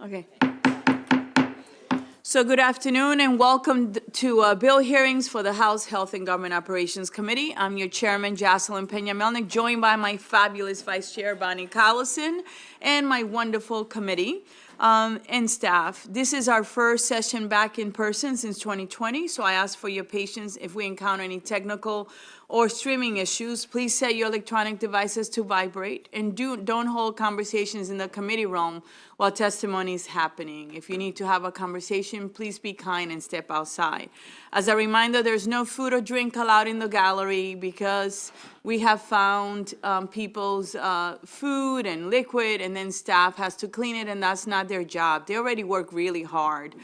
Okay. So good afternoon and welcome to bill hearings for the House Health and Government Operations Committee. I'm your chairman, Jocelyn Peña-Melnick, joined by my fabulous vice chair, Bonnie Collison, and my wonderful committee and staff. This is our first session back in person since 2020, so I ask for your patience if we encounter any technical or streaming issues. Please set your electronic devices to vibrate and don't hold conversations in the committee room while testimony is happening. If you need to have a conversation, please be kind and step outside. As a reminder, there's no food or drink allowed in the gallery because we have found people's food and liquid, and then staff has to clean it, and that's not their job. They already work really hard.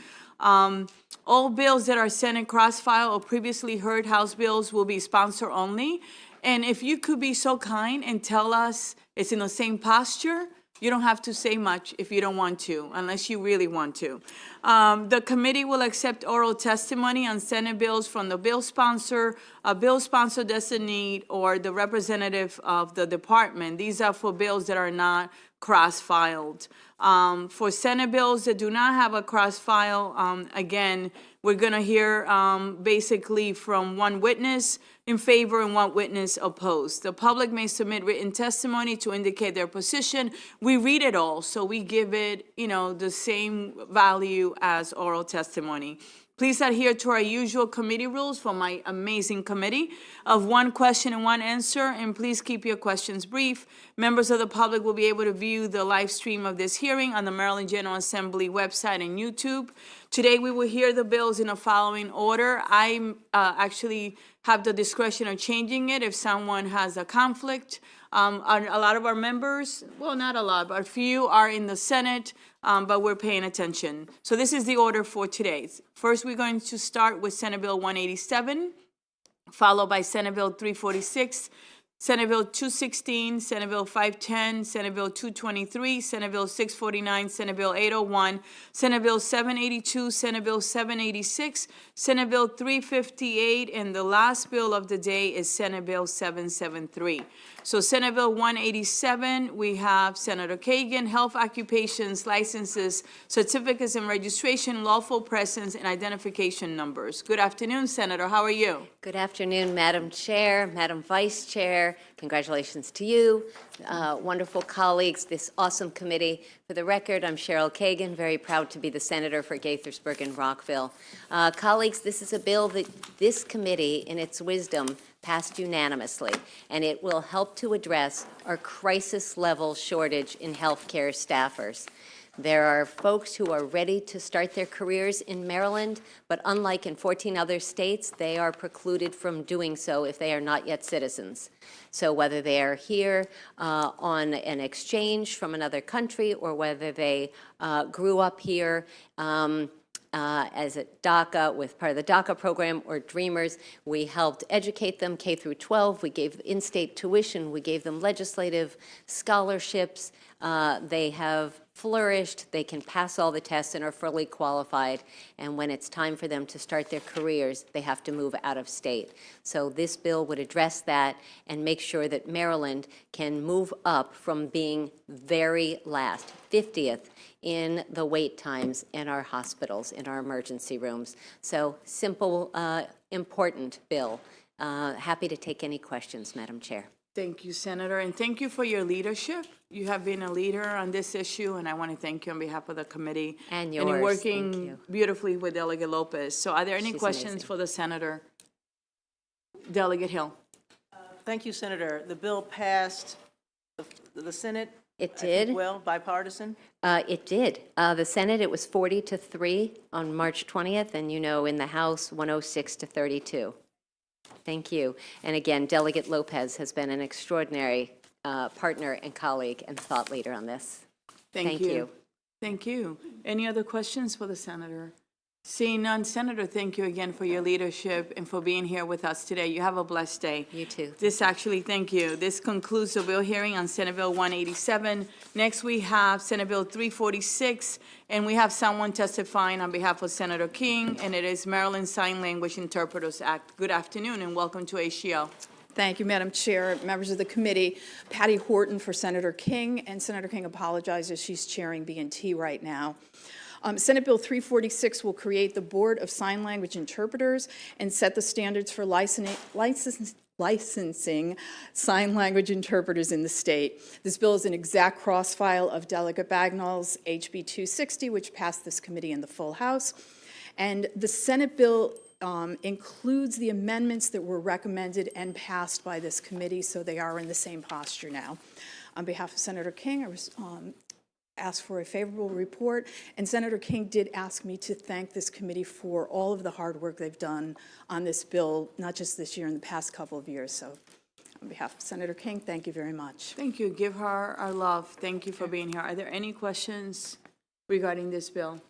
All bills that are Senate cross-file or previously heard House bills will be sponsor only. And if you could be so kind and tell us it's in the same posture, you don't have to say much if you don't want to, unless you really want to. The committee will accept oral testimony on Senate bills from the bill sponsor, a bill sponsor designee, or the representative of the department. These are for bills that are not cross-filed. For Senate bills that do not have a cross-file, again, we're going to hear basically from one witness in favor and one witness opposed. The public may submit written testimony to indicate their position. We read it all, so we give it, the same value as oral testimony. Please adhere to our usual committee rules for my amazing committee of one question and one answer, and please keep your questions brief. Members of the public will be able to view the live stream of this hearing on the Maryland General Assembly website and YouTube. Today we will hear the bills in a following order. I actually have the discretion of changing it if someone has a conflict. A lot of our members, well, not a lot, but a few are in the Senate, but we're paying attention. So this is the order for today. First, we're going to start with Senate Bill 187, followed by Senate Bill 346, Senate Bill 216, Senate Bill 510, Senate Bill 223, Senate Bill 649, Senate Bill 801, Senate Bill 782, Senate Bill 786, Senate Bill 358, and the last bill of the day is Senate Bill 773. So Senate Bill 187, we have Senator Kagan, health occupations, licenses, certificates and registration, lawful presence, and identification numbers. Good afternoon, Senator. How are you? Good afternoon, Madam Chair, Madam Vice Chair. Congratulations to you, wonderful colleagues, this awesome committee. For the record, I'm Cheryl Kagan, very proud to be the senator for Gaithersburg and Rockville. Colleagues, this is a bill that this committee, in its wisdom, passed unanimously, and it will help to address our crisis-level shortage in healthcare staffers. There are folks who are ready to start their careers in Maryland, but unlike in 14 other states, they are precluded from doing so if they are not yet citizens. So whether they are here on an exchange from another country or whether they grew up here as a DACA, with part of the DACA program, or Dreamers, we helped educate them K through 12. We gave in-state tuition. We gave them legislative scholarships. They have flourished. They can pass all the tests and are fully qualified. And when it's time for them to start their careers, they have to move out of state. So this bill would address that and make sure that Maryland can move up from being very last, 50th, in the wait times in our hospitals, in our emergency rooms. So simple, important bill. Happy to take any questions, Madam Chair. Thank you, Senator, and thank you for your leadership. You have been a leader on this issue, and I want to thank you on behalf of the committee. And yours. And you're working beautifully with Delegate Lopez. So are there any questions amazing. for the Senator? Delegate Hill. Thank you, Senator. The bill passed the Senate. It did. Well, bipartisan. It did. The Senate, it was 40-3 on March 20th, and in the House, 106-32. Thank you. And again, Delegate Lopez has been an extraordinary partner and colleague and thought leader on this. Thank you. Thank you. Any other questions for the Senator? Seeing none, Senator, thank you again for your leadership and for being here with us today. You have a blessed day. You too. Thank you. This concludes the bill hearing on Senate Bill 187. Next, we have Senate Bill 346, and we have someone testifying on behalf of Senator King, and it is Maryland Sign Language Interpreters Act. Good afternoon, and welcome to HGO. Thank you, Madam Chair, members of the committee. Patty Horton for Senator King, and Senator King apologizes. She's chairing B&T right now. Senate Bill 346 will create the Board of Sign Language Interpreters and set the standards for licensing sign language interpreters in the state. This bill is an exact cross-file of Delegate Bagnall's HB 260, which passed this committee in the full House. And the Senate bill includes the amendments that were recommended and passed by this committee, so they are in the same posture now. On behalf of Senator King, I asked for a favorable report, and Senator King did ask me to thank this committee for all of the hard work they've done on this bill, not just this year, in the past couple of years. So on behalf of Senator King, thank you very much. Thank you. Give her our love. Thank you for being here. Are there any questions regarding this bill?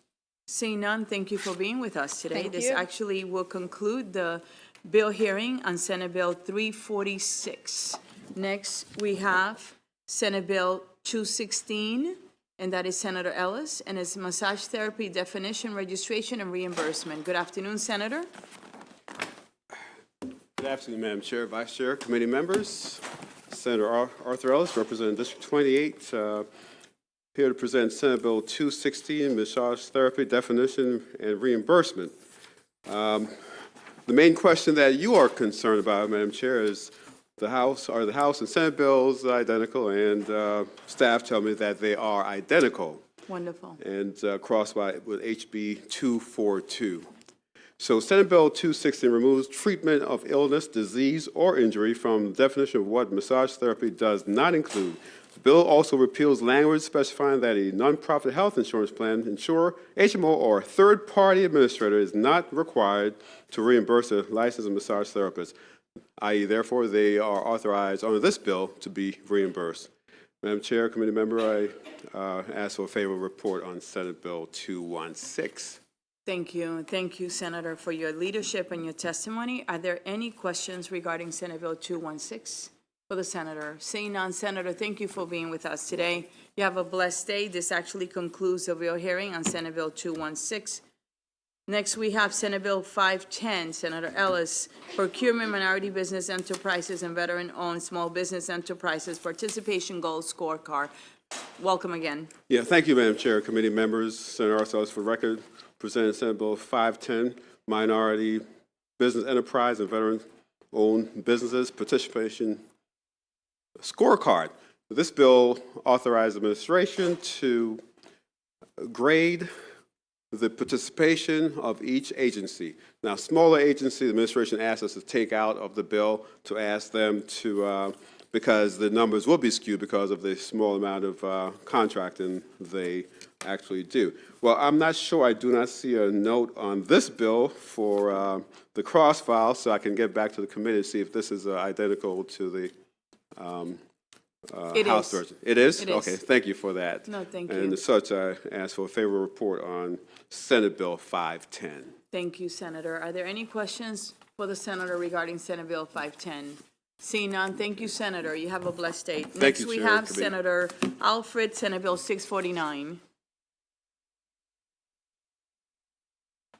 Seeing none, thank you for being with us today. Thank This you. actually will conclude the bill hearing on Senate Bill 346. Next, we have Senate Bill 216, and that is Senator Ellis, and it's massage therapy definition, registration, and reimbursement. Good afternoon, Senator. Good afternoon, Madam Chair, Vice Chair, committee members. Senator Arthur Ellis, representing District 28, here to present Senate Bill 216, massage therapy definition and reimbursement. The main question that you are concerned about, Madam Chair, is the House and Senate bills identical, and staff tell me that they are identical Wonderful. and crossed by with HB 242. So Senate Bill 216 removes treatment of illness, disease, or injury from the definition of what massage therapy does not include. The bill also repeals language specifying that a nonprofit health insurance plan, insurer, HMO, or third-party administrator is not required to reimburse a licensed massage therapist, i.e., therefore, they are authorized under this bill to be reimbursed. Madam Chair, committee member, I ask for a favorable report on Senate Bill 216. Thank you. Thank you, Senator, for your leadership and your testimony. Are there any questions regarding Senate Bill 216 for the Senator? Seeing none, Senator, thank you for being with us today. You have a blessed day. This actually concludes the real hearing on Senate Bill 216. Next, we have Senate Bill 510, Senator Ellis, Procurement Minority Business Enterprises and Veteran-Owned Small Business Enterprises Participation Goals Scorecard. Welcome again. Yeah, thank you, Madam Chair, committee members. Senator Arthur Ellis, for the record, presented Senate Bill 510, Minority Business Enterprise and Veteran-Owned Businesses Participation Scorecard. This bill authorized administration to grade the participation of each agency. Now, smaller agency, the administration asked us to take out of the bill to ask them to, because the numbers will be skewed because of the small amount of contracting they actually do. Well, I'm not sure, I do not see a note on this bill for the cross file, so I can get back to the committee to see if this is identical to the House version. It is? It is. Okay, thank you for that. No, thank you. And as such, I ask for a favorable report on Senate Bill 510. Thank you, Senator. Are there any questions for the Senator regarding Senate Bill 510? Seeing none, thank you, Senator. You have a blessed day. Next, you, we Chair, have committee. Senator Alfred, Senate Bill 649.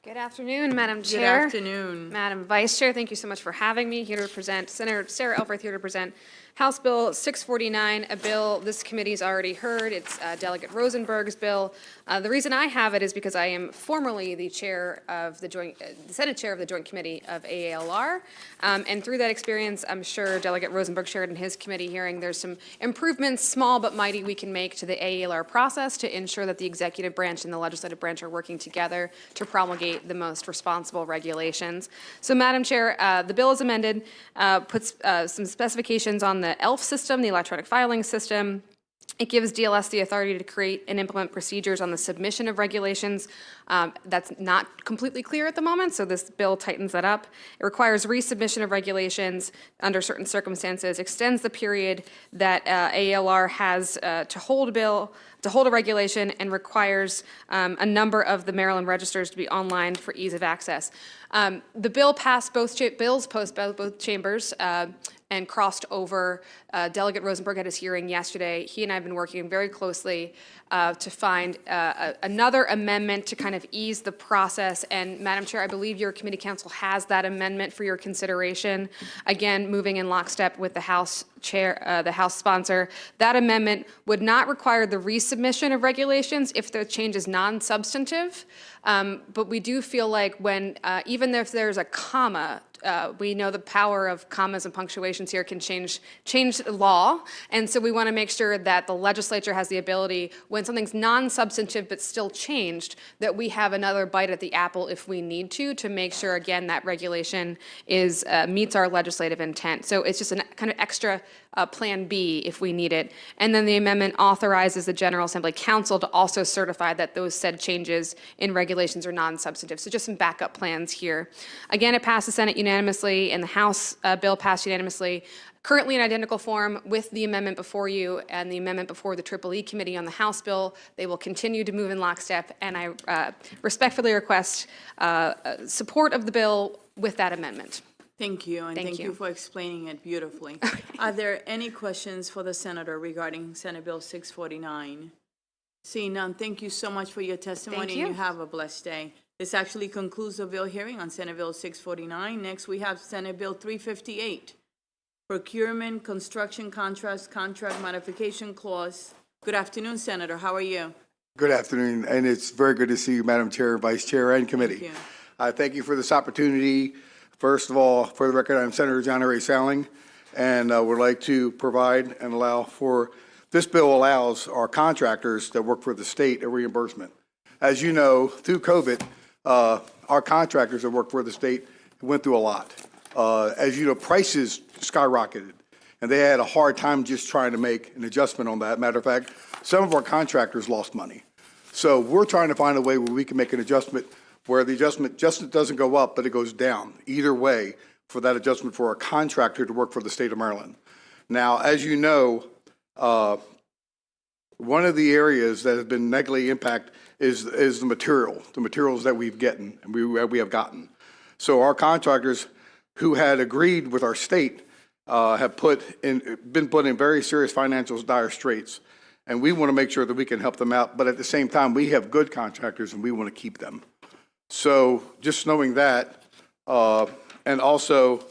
Good afternoon, Madam Good Chair. afternoon. Madam Vice Chair, thank you so much for having me here to present, Senator Sarah Elfreth here to present House Bill 649, a bill this committee's already heard. It's Delegate Rosenberg's bill. The reason I have it is because I am formerly the chair of the Senate chair of the Joint Committee of AALR. And through that experience, I'm sure Delegate Rosenberg shared in his committee hearing, there's some improvements, small but mighty, we can make to the AALR process to ensure that the executive branch and the legislative branch are working together to promulgate the most responsible regulations. So, Madam Chair, the bill is amended, puts some specifications on the ELF system, the electronic filing system. It gives DLS the authority to create and implement procedures on the submission of regulations. That's not completely clear at the moment, so this bill tightens that up. It requires resubmission of regulations under certain circumstances, extends the period that AALR has to hold a regulation, and requires a number of the Maryland registers to be online for ease of access. The bill passed both chambers and crossed over. Delegate Rosenberg had his hearing yesterday. He and I have been working very closely to find another amendment to kind of ease the process. And Madam Chair, I believe your committee council has that amendment for your consideration. Again, moving in lockstep with the House chair, the House sponsor. That amendment would not require the resubmission of regulations if the change is non-substantive. But we do feel like when, even if there's a comma, we know the power of commas and punctuations here can change the law. And so we want to make sure that the legislature has the ability, when something's non-substantive but still changed, that we have another bite at the apple if we need to make sure, again, that regulation is meets our legislative intent. So it's just a kind of extra Plan B if we need it. And then the amendment authorizes the General Assembly Council to also certify that those said changes in regulations are non-substantive. So just some backup plans here. Again, it passed the Senate unanimously, and the House bill passed unanimously. Currently in identical form with the amendment before you and the amendment before the EEE Committee on the House bill. They will continue to move in lockstep, and I respectfully request support of the bill with that amendment. Thank you, and thank you for explaining it beautifully. Are there any questions for the senator regarding Senate Bill 649? Seeing none, thank you so much for your testimony, and you have a blessed day. This actually concludes the bill hearing on Senate Bill 649. Next, we have Senate Bill 358, Procurement, Construction Contracts, Contract Modification Clause. Good afternoon, Senator. How are you? Good afternoon, and it's very good to see you, Madam Chair, Vice Chair, and Committee. Thank you. Thank you for this opportunity. First of all, for the record, I'm Senator John Ray Sowling, and would like to provide and allow for, this bill allows our contractors that work for the state a reimbursement. As you know, through COVID, our contractors that work for the state went through a lot. As you know, prices skyrocketed, and they had a hard time just trying to make an adjustment on that. Matter of fact, some of our contractors lost money. So we're trying to find a way where we can make an adjustment where the adjustment just doesn't go up, but it goes down. Either way, for that adjustment for a contractor to work for the state of Maryland. Now, as you know, one of the areas that has been negatively impacted is the materials that we have gotten. So our contractors who had agreed with our state have been put in very serious financial dire straits. And we want to make sure that we can help them out. But at the same time, we have good contractors and we want to keep them. So just knowing that, and also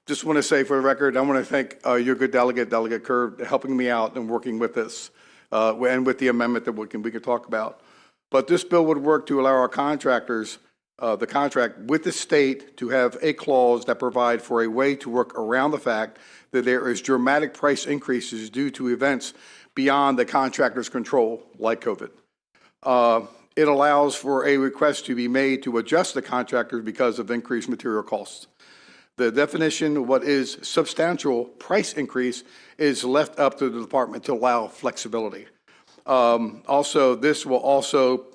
just want to say for the record, I want to thank your good delegate, Delegate Kerr, helping me out and working with this, and with the amendment that we can talk about. But this bill would work to allow our contractors, the contract with the state, to have a clause that provide for a way to work around the fact that there is dramatic price increases due to events beyond the contractor's control, like COVID. It allows for a request to be made to adjust the contractors because of increased material costs. The definition of what is substantial price increase is left up to the department to allow flexibility. Also, this will also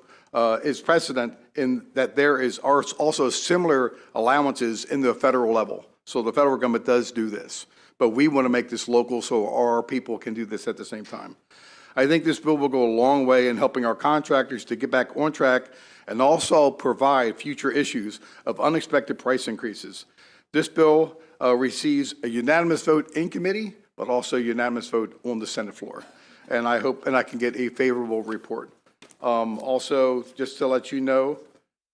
is precedent in that there are also similar allowances in the federal level. So the federal government does do this, but we want to make this local so our people can do this at the same time. I think this bill will go a long way in helping our contractors to get back on track and also provide future issues of unexpected price increases. This bill receives a unanimous vote in committee, but also a unanimous vote on the Senate floor. And I hope I can get a favorable report. Also, just to let you know,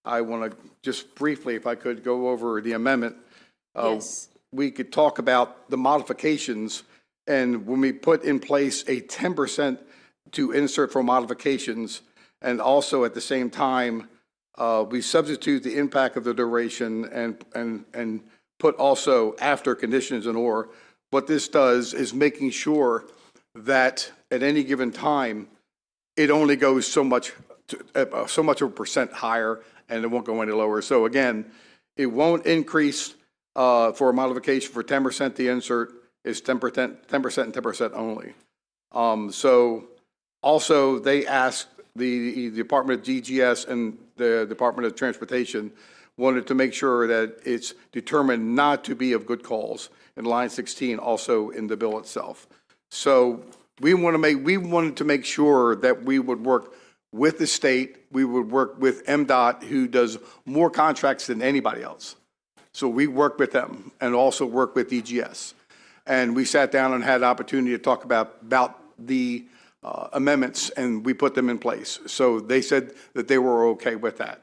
I want to just briefly, if I could, go over the amendment. Yes. We could talk about the modifications, and when we put in place a 10% to insert for modifications, and also at the same time, we substitute the impact of the duration and put also after conditions and or. What this does is making sure that at any given time, it only goes so much of a percent higher, and it won't go any lower. So again, it won't increase for a modification for 10%. The insert is 10% and 10% only. So also they asked the Department of DGS and the Department of Transportation wanted to make sure that it's determined not to be of good cause in line 16, also in the bill itself. So we wanted to make sure that we would work with the state. We would work with MDOT, who does more contracts than anybody else. So we work with them and also work with DGS. And we sat down and had an opportunity to talk about the amendments, and we put them in place. So they said that they were okay with that.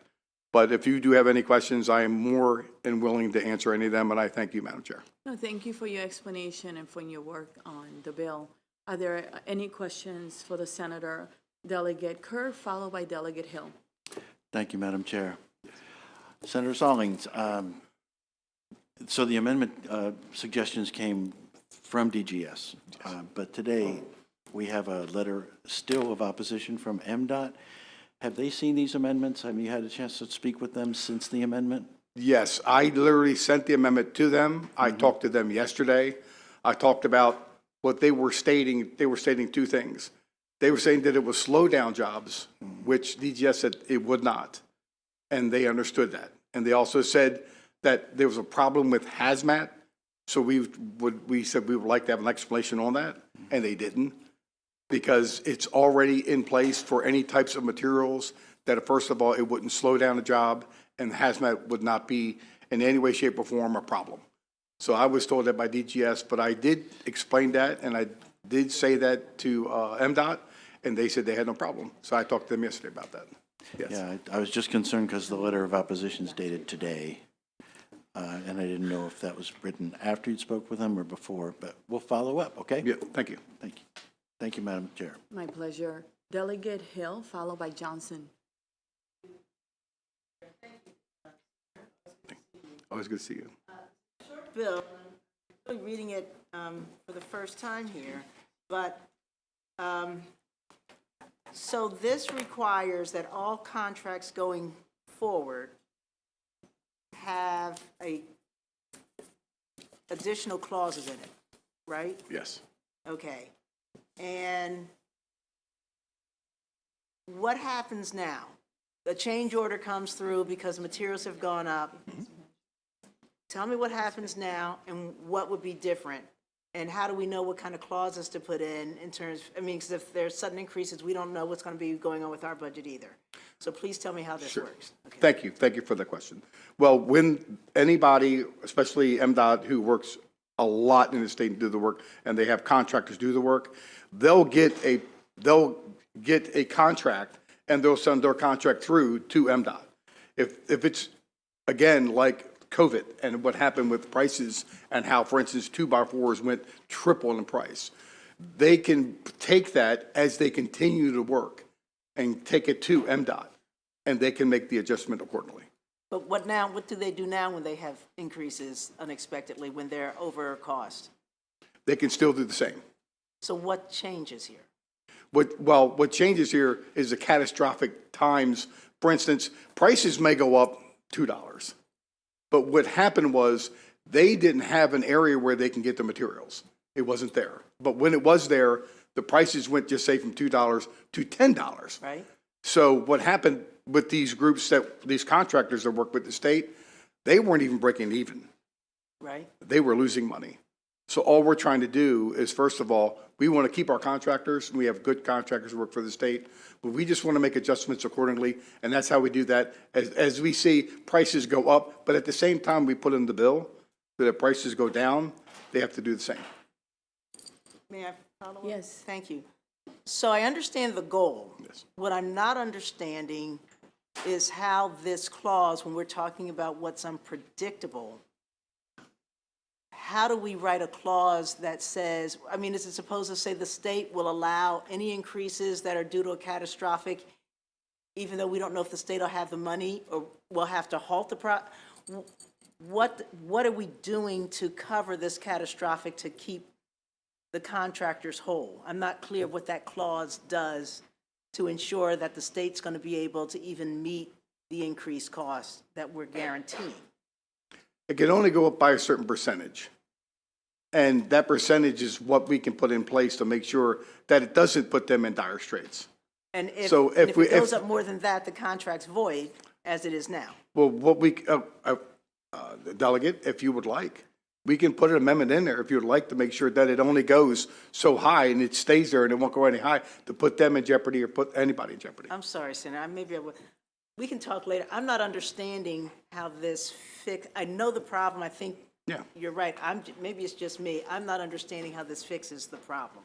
But if you do have any questions, I am more than willing to answer any of them, and I thank you, Madam Chair. No, thank you for your explanation and for your work on the bill. Are there any questions for the Senator? Delegate Kerr, followed by Delegate Hill. Thank you, Madam Chair. Senator Stallings, so the amendment suggestions came from DGS, but today we have a letter still of opposition from MDOT. Have they seen these amendments? Have you had a chance to speak with them since the amendment? Yes, I literally sent the amendment to them. I talked to them yesterday. I talked about what they were stating. They were stating two things. They were saying that it would slow down jobs, which DGS said it would not. And they understood that. And they also said that there was a problem with hazmat. So we said we would like to have an explanation on that, and they didn't, because it's already in place for any types of materials that, first of all, it wouldn't slow down a job, and hazmat would not be in any way, shape, or form a problem. So I was told that by DGS, but I did explain that, and I did say that to MDOT, and they said they had no problem. So I talked to them yesterday about that. Yes. Yeah, I was just concerned because the letter of opposition is dated today, and I didn't know if that was written after you spoke with them or before, but we'll follow up, okay? Yeah, thank you. Thank you. Thank you, Madam Chair. My pleasure. Delegate Hill, followed by Johnson. Always good to see you. Bill, I'm really reading it for the first time here, but, so this requires that all contracts going forward have additional clauses in it, right? Yes. Okay. And what happens now? The change order comes through because materials have gone up. Tell me what happens now and what would be different? And how do we know what kind of clauses to put in terms, I mean, because if there's sudden increases, we don't know what's going to be going on with our budget either. So please tell me how this works. Okay. Thank you. Thank you for the question. Well, when anybody, especially MDOT, who works a lot in the state and do the work, and they have contractors do the work, they'll get a contract, and they'll send their contract through to MDOT. If it's, again, like COVID and what happened with prices and how, for instance, 2x4s went triple in price, they can take that as they continue to work and take it to MDOT, and they can make the adjustment accordingly. But what now, what do they do now when they have increases unexpectedly, when they're over cost? They can still do the same. So what changes here? What changes here is the catastrophic times. For instance, prices may go up $2. But what happened was they didn't have an area where they can get the materials. It wasn't there. But when it was there, the prices went, just say, from $2 to $10. Right? So what happened with these groups, these contractors that work with the state, they weren't even breaking even. Right? They were losing money. So all we're trying to do is, first of all, we want to keep our contractors, and we have good contractors who work for the state, but we just want to make adjustments accordingly, and that's how we do that. As we see prices go up, but at the same time, we put in the bill that if prices go down, they have to do the same. May I follow up? Yes. Thank you. So I understand the goal. Yes. What I'm not understanding is how this clause, when we're talking about what's unpredictable, how do we write a clause that says, I mean, is it supposed to say the state will allow any increases that are due to a catastrophic, even though we don't know if the state will have the money or will have to halt the what are we doing to cover this catastrophic to keep the contractors whole? I'm not clear what that clause does to ensure that the state's going to be able to even meet the increased costs that we're guaranteeing. It can only go up by a certain percentage. And that percentage is what we can put in place to make sure that it doesn't put them in dire straits. And if, So and if if it goes up more than that, the contract's void, as it is now. Well, what we, Delegate, if you would like, we can put an amendment in there if you'd like to make sure that it only goes so high and it stays there and it won't go any high to put them in jeopardy or put anybody in jeopardy. I'm sorry, Senator, maybe I would, we can talk later. I'm not understanding how this I know the problem, I think Yeah. you're right. Maybe it's just me. I'm not understanding how this fixes the problem.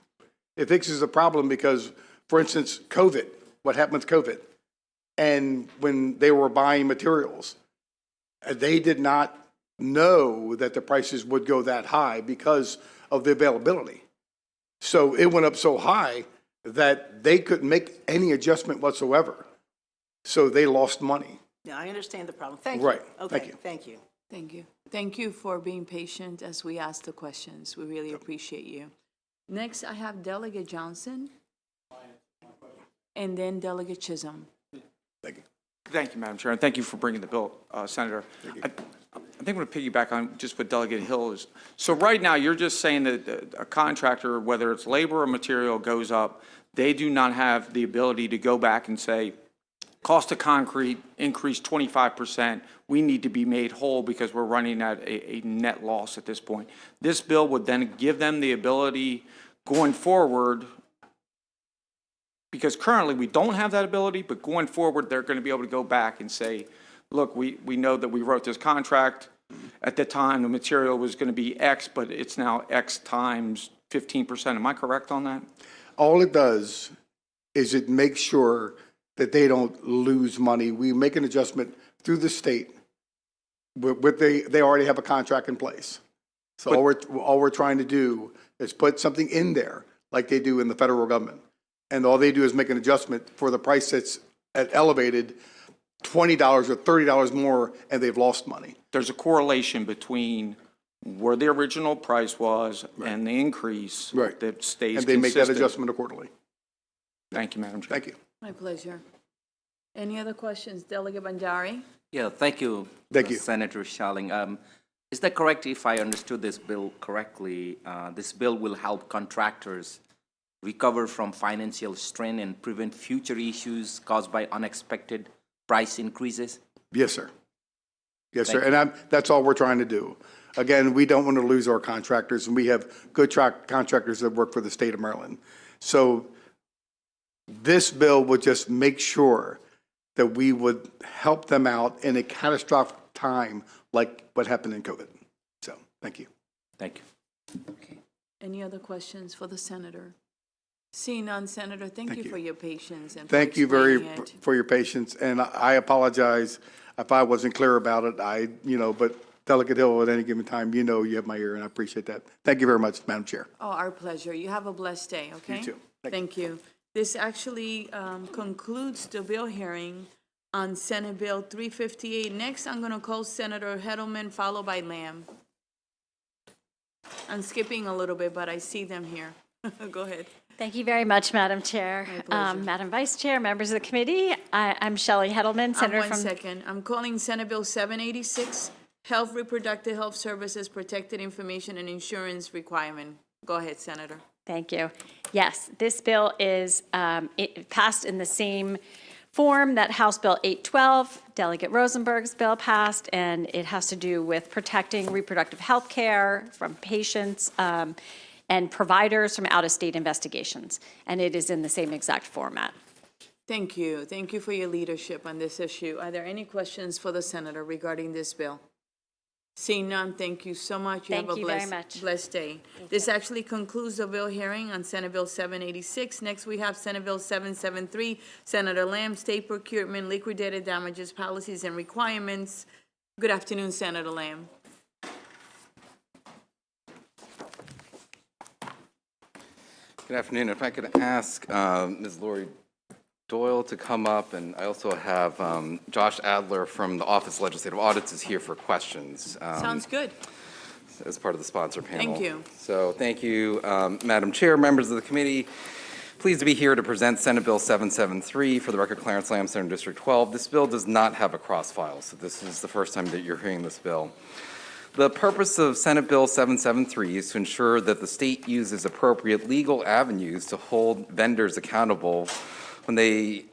It fixes the problem because, for instance, COVID, what happened with COVID? And when they were buying materials, they did not know that the prices would go that high because of the availability. So it went up so high that they couldn't make any adjustment whatsoever. So they lost money. Yeah, I understand the problem. Thank you. Right. Thank Okay, you. thank you. Thank you. Thank you for being patient as we ask the questions. We really appreciate you. Next, I have Delegate Johnson. And then Delegate Chisholm. Thank you. Thank you, Madam Chair, and thank you for bringing the bill, Senator. I think I'm going to piggyback on just what Delegate Hill is. So right now, you're just saying that a contractor, whether it's labor or material, goes up, they do not have the ability to go back and say, cost of concrete increased 25%, we need to be made whole because we're running at a net loss at this point. This bill would then give them the ability going forward, because currently we don't have that ability, but going forward, they're going to be able to go back and say, look, we know that we wrote this contract. At the time, the material was going to be X, but it's now X times 15%. Am I correct on that? All it does is it makes sure that they don't lose money. We make an adjustment through the state. They already have a contract in place. So all we're trying to do is put something in there like they do in the federal government. And all they do is make an adjustment for the price that's elevated $20 or $30 more, and they've lost money. There's a correlation between where the original price was and the increase Right. that stays And they make that consistent. adjustment accordingly. Thank you, Madam Chair. Thank you. My pleasure. Any other questions? Delegate Bandari? Yeah, thank you. Thank you. Senator Shalling. Is that correct if I understood this bill correctly? This bill will help contractors recover from financial strain and prevent future issues caused by unexpected price increases? Yes, sir. Yes, sir. Thank And that's all we're trying to do. Again, we don't want to lose our contractors, and we have good contractors that work for the state of Maryland. So this bill would just make sure that we would help them out in a catastrophic time like what happened in COVID. So, thank you. Thank you. Okay. Any other questions for the senator? Seeing none, Senator, thank you for your patience and for Thank you explaining it. for your patience, and I apologize if I wasn't clear about it. But Delegate Hill, at any given time, you have my ear, and I appreciate that. Thank you very much, Madam Chair. Oh, our pleasure. You have a blessed day, okay? You too. Thank you. This actually concludes the bill hearing on Senate Bill 358. Next, I'm going to call Senator Hedelman, followed by Lamb. I'm skipping a little bit, but I see them here. Go ahead. Thank you very much, Madam Chair. Madam Vice Chair, members of the committee, I'm Shelley Hedelman, Senator One from... second. I'm calling Senate Bill 786, Health, Reproductive Health Services, Protected Information and Insurance Requirement. Go ahead, Senator. Thank you. Yes, this bill is it passed in the same form that House Bill 812, Delegate Rosenberg's bill passed, and it has to do with protecting reproductive health care from patients and providers from out-of-state investigations. And it is in the same exact format. Thank you. Thank you for your leadership on this issue. Are there any questions for the senator regarding this bill? Seeing none, thank you so much. Thank have a you very much. blessed day. This actually concludes the bill hearing on Senate Bill 786. Next, we have Senate Bill 773, Senator Lamb, State Procurement, Liquidated Damages, Policies and Requirements. Good afternoon, Senator Lamb. Good afternoon. If I could ask Ms. Lori Doyle to come up, and I also have Josh Adler from the Office of Legislative Audits is here for questions. Sounds good. As part of the sponsor panel. Thank you. So thank you, Madam Chair, members of the committee. Pleased to be here to present Senate Bill 773. For the record, Clarence Lamb, Senator District 12. This bill does not have a cross file, so this is the first time that you're hearing this bill. The purpose of Senate Bill 773 is to ensure that the state uses appropriate legal avenues to hold vendors accountable when they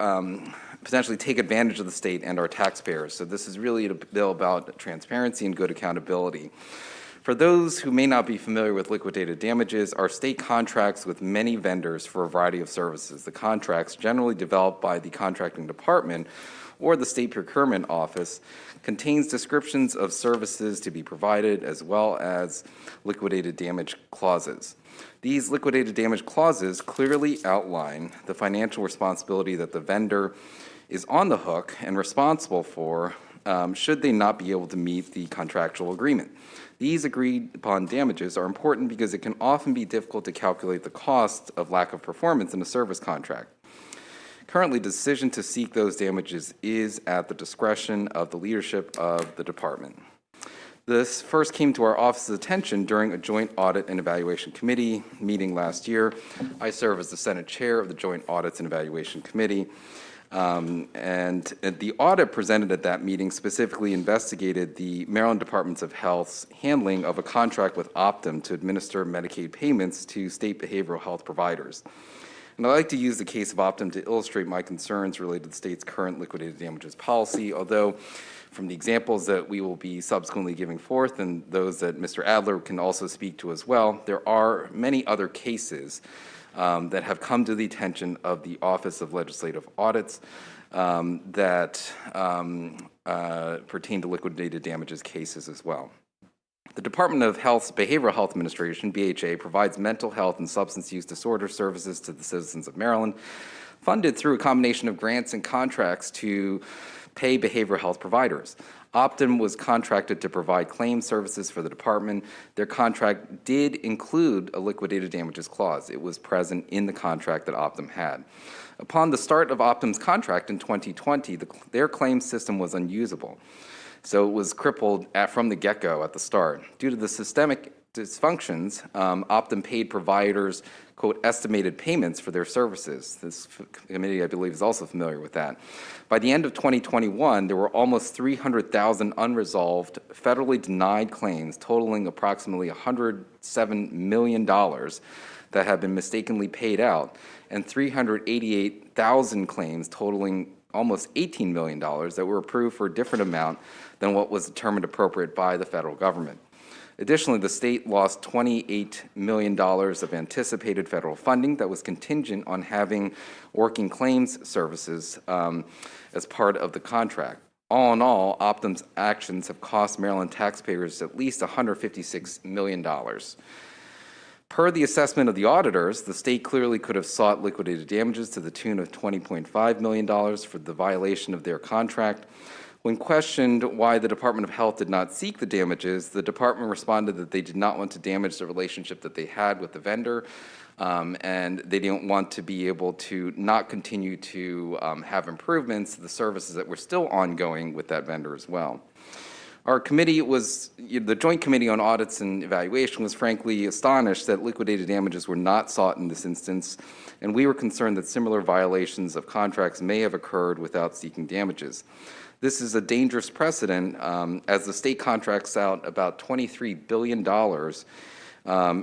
potentially take advantage of the state and our taxpayers. So this is really a bill about transparency and good accountability. For those who may not be familiar with liquidated damages, our state contracts with many vendors for a variety of services. The contracts, generally developed by the contracting department or the state procurement office, contains descriptions of services to be provided as well as liquidated damage clauses. These liquidated damage clauses clearly outline the financial responsibility that the vendor is on the hook and responsible for should they not be able to meet the contractual agreement. These agreed upon damages are important because it can often be difficult to calculate the cost of lack of performance in a service contract. Currently, the decision to seek those damages is at the discretion of the leadership of the department. This first came to our office's attention during a joint audit and evaluation committee meeting last year. I serve as the Senate Chair of the Joint Audits and Evaluation Committee. And the audit presented at that meeting specifically investigated the Maryland Department of Health's handling of a contract with Optum to administer Medicaid payments to state behavioral health providers. And I'd like to use the case of Optum to illustrate my concerns related to the state's current liquidated damages policy, although from the examples that we will be subsequently giving forth and those that Mr. Adler can also speak to as well, there are many other cases that have come to the attention of the Office of Legislative Audits that pertain to liquidated damages cases as well. The Department of Health's Behavioral Health Administration, BHA, provides mental health and substance use disorder services to the citizens of Maryland, funded through a combination of grants and contracts to pay behavioral health providers. Optum was contracted to provide claim services for the department. Their contract did include a liquidated damages clause. It was present in the contract that Optum had. Upon the start of Optum's contract in 2020, their claim system was unusable. So it was crippled from the get-go at the start. Due to the systemic dysfunctions, Optum paid providers, quote, estimated payments for their services. This committee, I believe, is also familiar with that. By the end of 2021, there were almost 300,000 unresolved, federally denied claims totaling approximately $107 million that have been mistakenly paid out, and 388,000 claims totaling almost $18 million that were approved for a different amount than what was determined appropriate by the federal government. Additionally, the state lost $28 million of anticipated federal funding that was contingent on having working claims services as part of the contract. All in all, Optum's actions have cost Maryland taxpayers at least $156 million. Per the assessment of the auditors, the state clearly could have sought liquidated damages to the tune of $20.5 million for the violation of their contract. When questioned why the Department of Health did not seek the damages, the department responded that they did not want to damage the relationship that they had with the vendor, and they didn't want to be able to not continue to have improvements to the services that were still ongoing with that vendor as well. Our committee the Joint Committee on Audits and Evaluation was frankly astonished that liquidated damages were not sought in this instance, and we were concerned that similar violations of contracts may have occurred without seeking damages. This is a dangerous precedent as the state contracts out about $23 billion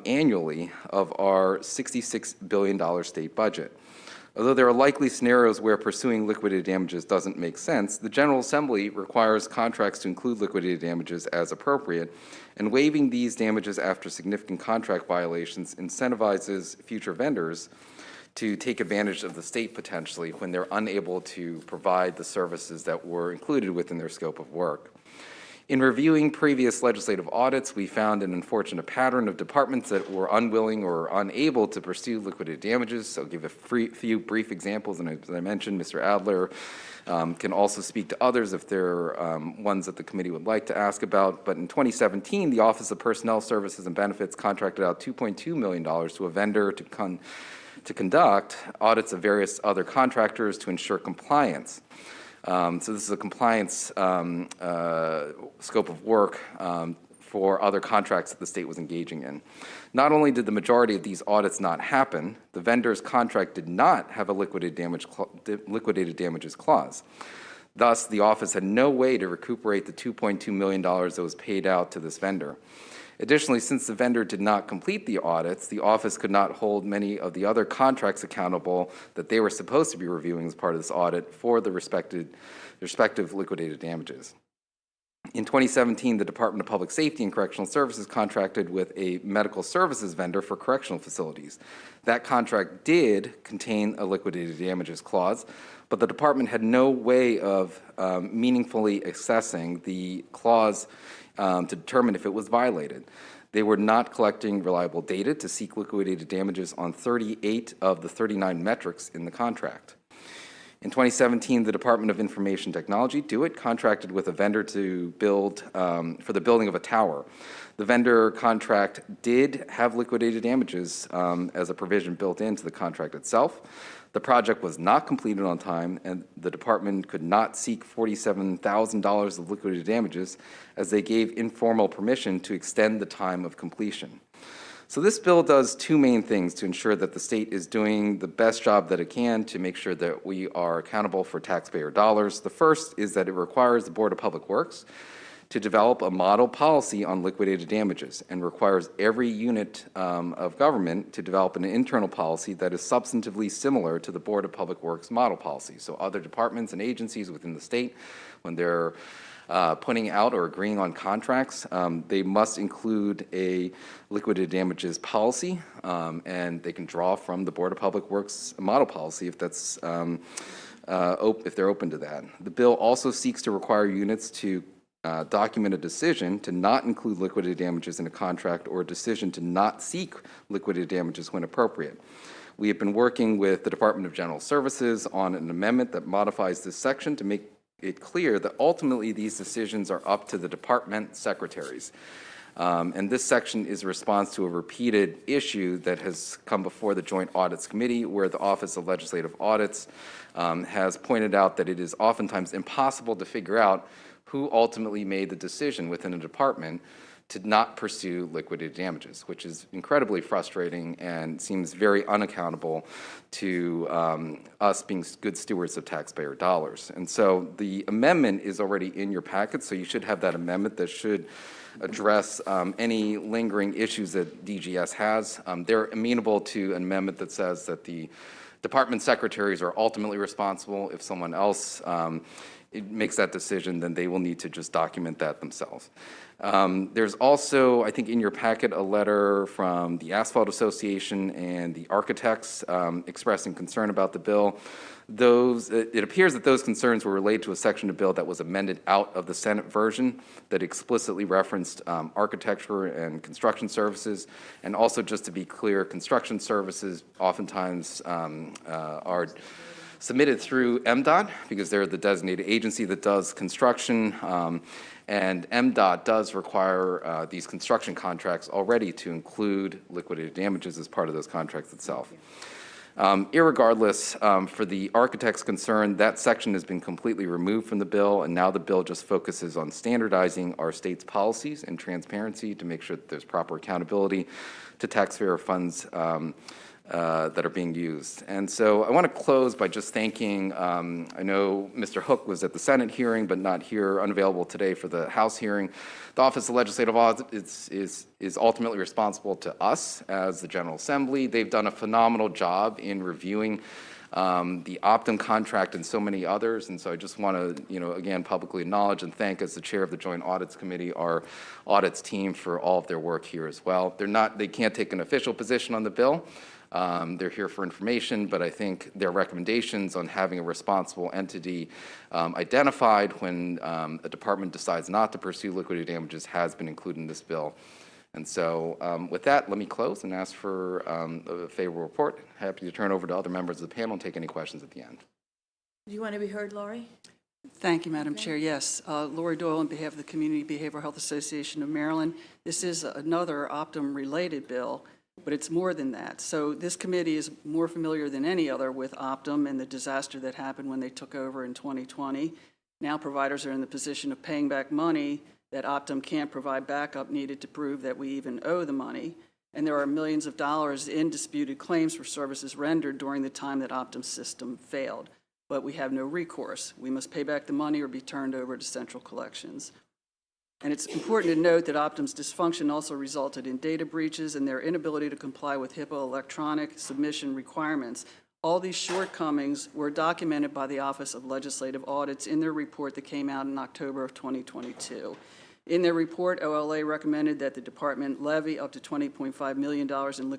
annually of our $66 billion state budget. Although there are likely scenarios where pursuing liquidated damages doesn't make sense, the General Assembly requires contracts to include liquidated damages as appropriate, and waiving these damages after significant contract violations incentivizes future vendors to take advantage of the state potentially when they're unable to provide the services that were included within their scope of work. In reviewing previous legislative audits, we found an unfortunate pattern of departments that were unwilling or unable to pursue liquidated damages. So I'll give a few brief examples, and as I mentioned, Mr. Adler can also speak to others if there are ones that the committee would like to ask about. But in 2017, the Office of Personnel Services and Benefits contracted out $2.2 million to a vendor to conduct audits of various other contractors to ensure compliance. So this is a compliance scope of work for other contracts that the state was engaging in. Not only did the majority of these audits not happen, the vendor's contract did not have a liquidated damages clause. Thus, the office had no way to recuperate the $2.2 million that was paid out to this vendor. Additionally, since the vendor did not complete the audits, the office could not hold many of the other contracts accountable that they were supposed to be reviewing as part of this audit for the respective liquidated damages. In 2017, the Department of Public Safety and Correctional Services contracted with a medical services vendor for correctional facilities. That contract did contain a liquidated damages clause, but the department had no way of meaningfully assessing the clause to determine if it was violated. They were not collecting reliable data to seek liquidated damages on 38 of the 39 metrics in the contract. In 2017, the Department of Information Technology, DOIT, contracted with a vendor to build, for the building of a tower. The vendor contract did have liquidated damages as a provision built into the contract itself. The project was not completed on time, and the department could not seek $47,000 of liquidated damages as they gave informal permission to extend the time of completion. So this bill does two main things to ensure that the state is doing the best job that it can to make sure that we are accountable for taxpayer dollars. The first is that it requires the Board of Public Works to develop a model policy on liquidated damages and requires every unit of government to develop an internal policy that is substantively similar to the Board of Public Works model policy. So other departments and agencies within the state, when they're putting out or agreeing on contracts, they must include a liquidated damages policy, and they can draw from the Board of Public Works model policy if that's if they're open to that. The bill also seeks to require units to document a decision to not include liquidated damages in a contract or a decision to not seek liquidated damages when appropriate. We have been working with the Department of General Services on an amendment that modifies this section to make it clear that ultimately these decisions are up to the department secretaries. And this section is a response to a repeated issue that has come before the Joint Audits Committee, where the Office of Legislative Audits has pointed out that it is oftentimes impossible to figure out who ultimately made the decision within a department to not pursue liquidated damages, which is incredibly frustrating and seems very unaccountable to us being good stewards of taxpayer dollars. And so the amendment is already in your packet, so you should have that amendment that should address any lingering issues that DGS has. They're amenable to an amendment that says that the department secretaries are ultimately responsible. If someone else it makes that decision, then they will need to just document that themselves. There's also, I think in your packet, a letter from the Asphalt Association and the architects expressing concern about the bill. It appears that those concerns were related to a section of the bill that was amended out of the Senate version that explicitly referenced architecture and construction services. And also, just to be clear, construction services oftentimes are submitted through MDOT because they're the designated agency that does construction, and MDOT does require these construction contracts already to include liquidated damages as part of those contracts itself. Irregardless, for the architect's concern, that section has been completely removed from the bill, and now the bill just focuses on standardizing our state's policies and transparency to make sure that there's proper accountability to taxpayer funds that are being used. And so I want to close by just thanking, I know Mr. Hook was at the Senate hearing, but not here, unavailable today for the House hearing. The Office of Legislative Audits is ultimately responsible to us as the General Assembly. They've done a phenomenal job in reviewing the Optum contract and so many others. And so I just want to, again, publicly acknowledge and thank, as the chair of the Joint Audits Committee, our audits team for all of their work here as well. They can't take an official position on the bill. They're here for information, but I think their recommendations on having a responsible entity identified when a department decides not to pursue liquidated damages has been included in this bill. And so with that, let me close and ask for a favorable report. Happy to turn over to other members of the panel and take any questions at the end. Do you want to be heard, Lori? Thank you, Madam Chair. Yes, Lori Doyle on behalf of the Community Behavioral Health Association of Maryland. This is another Optum-related bill, but it's more than that. So this committee is more familiar than any other with Optum and the disaster that happened when they took over in 2020. Now providers are in the position of paying back money that Optum can't provide backup needed to prove that we even owe the money. And there are millions of dollars in disputed claims for services rendered during the time that Optum's system failed. But we have no recourse. We must pay back the money or be turned over to central collections. And it's important to note that Optum's dysfunction also resulted in data breaches and their inability to comply with HIPAA electronic submission requirements. All these shortcomings were documented by the Office of Legislative Audits in their report that came out in October of 2022. In their report, OLA recommended that the department levy up to $20.5 million in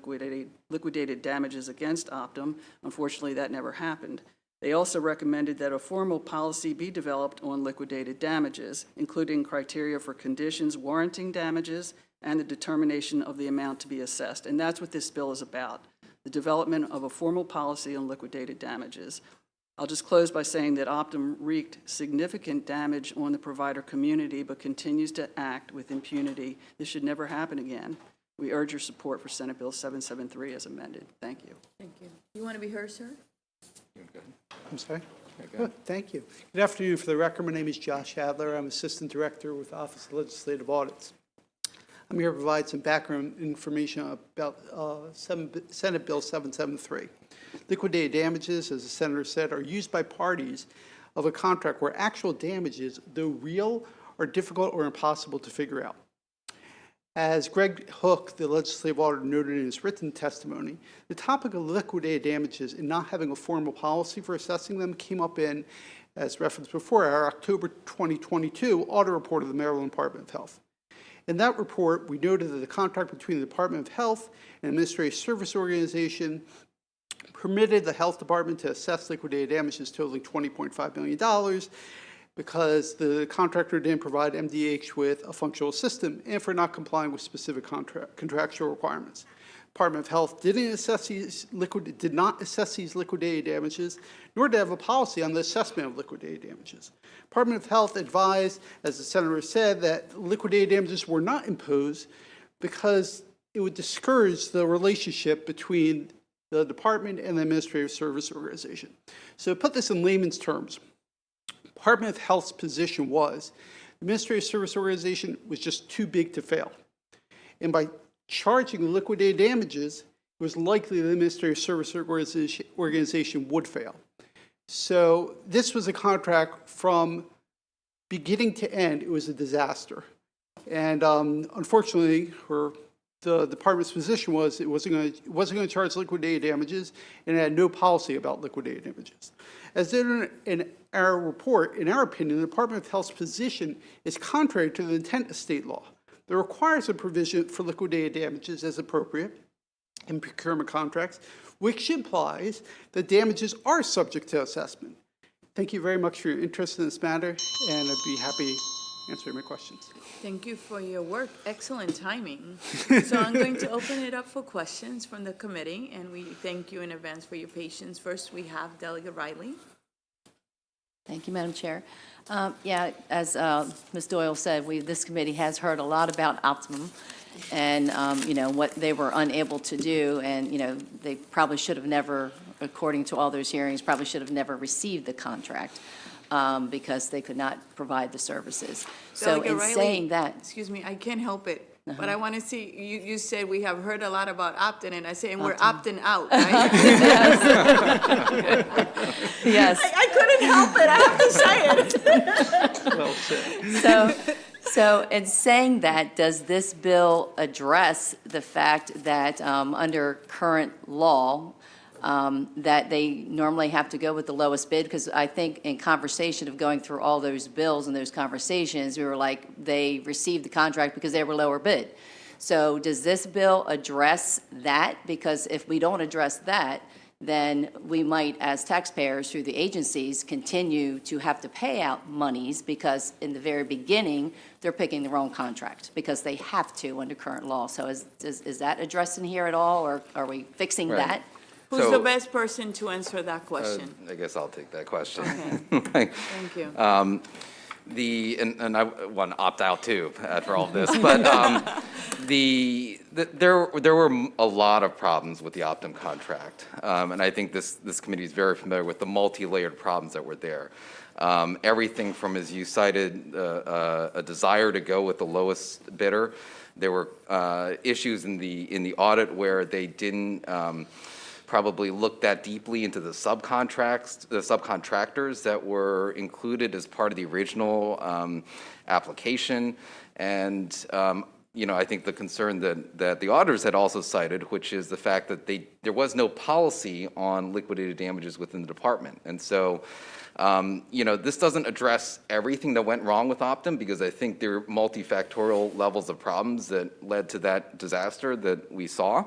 liquidated damages against Optum. Unfortunately, that never happened. They also recommended that a formal policy be developed on liquidated damages, including criteria for conditions warranting damages and the determination of the amount to be assessed. And that's what this bill is about, the development of a formal policy on liquidated damages. I'll just close by saying that Optum wreaked significant damage on the provider community, but continues to act with impunity. This should never happen again. We urge your support for Senate Bill 773 as amended. Thank you. Thank you. You want to be heard, sir? I'm sorry? Oh, thank you. Good afternoon. For the record, my name is Josh Adler. I'm Assistant Director with the Office of Legislative Audits. I'm here to provide some background information about Senate Bill 773. Liquidated damages, as the Senator said, are used by parties of a contract where actual damages, though real, are difficult or impossible to figure out. As Greg Hook, the legislative auditor, noted in his written testimony, the topic of liquidated damages and not having a formal policy for assessing them came up in, as referenced before, our October 2022 audit report of the Maryland Department of Health. In that report, we noted that the contract between the Department of Health and Administrative Service Organization permitted the Health Department to assess liquidated damages totaling $20.5 million because the contractor didn't provide MDH with a functional system and for not complying with specific contractual requirements. Department of Health did not assess these liquidated damages, nor did have a policy on the assessment of liquidated damages. Department of Health advised, as the Senator said, that liquidated damages were not imposed because it would discourage the relationship between the department and the Administrative Service Organization. So to put this in layman's terms, Department of Health's position was the Administrative Service Organization was just too big to fail. And by charging liquidated damages, it was likely the Administrative Service Organization would fail. So this was a contract from beginning to end, it was a disaster. And unfortunately, the department's position was it wasn't going to charge liquidated damages, and it had no policy about liquidated damages. As noted in our report, in our opinion, the Department of Health's position is contrary to the intent of state law. That requires a provision for liquidated damages as appropriate in procurement contracts, which implies that damages are subject to assessment. Thank you very much for your interest in this matter, and I'd be happy to answer my questions. Thank you for your work. Excellent timing. So I'm going to open it up for questions from the committee, and we thank you in advance for your patience. First, we have Delegate Riley. Thank you, Madam Chair. Yeah, as Ms. Doyle said, this committee has heard a lot about Optimum and, what they were unable to do. And, they probably should have never, according to all those hearings, probably should have never received the contract because they could not provide the services. So Delegate in Riley, saying that. Excuse me, I can't help it. But I want to see, you said we have heard a lot about opt-in, and I say, and we're opting out, right? Yes. I couldn't help it, I have to say it. Well said. So in saying that, does this bill address the fact that under current law, that they normally have to go with the lowest bid? Because I think in conversation of going through all those bills and those conversations, we were like, they received the contract because they were lower bid. So does this bill address that? Because if we don't address that, then we might, as taxpayers through the agencies, continue to have to pay out monies because in the very beginning, they're picking the wrong contract because they have to under current law. So is that addressed in here at all, or are we fixing that? Who's the best person to answer that question? I guess I'll take that question. Okay, thank you. And I want to opt out too after all of this, but there were a lot of problems with the Optum contract, and I think this committee is very familiar with the multi-layered problems that were there. Everything from, as you cited, a desire to go with the lowest bidder. There were issues in the audit where they didn't probably look that deeply into the subcontractors that were included as part of the original application. And I think the concern that the auditors had also cited, which is the fact that there was no policy on liquidated damages within the department. And so, this doesn't address everything that went wrong with Optum, because I think there are multifactorial levels of problems that led to that disaster that we saw.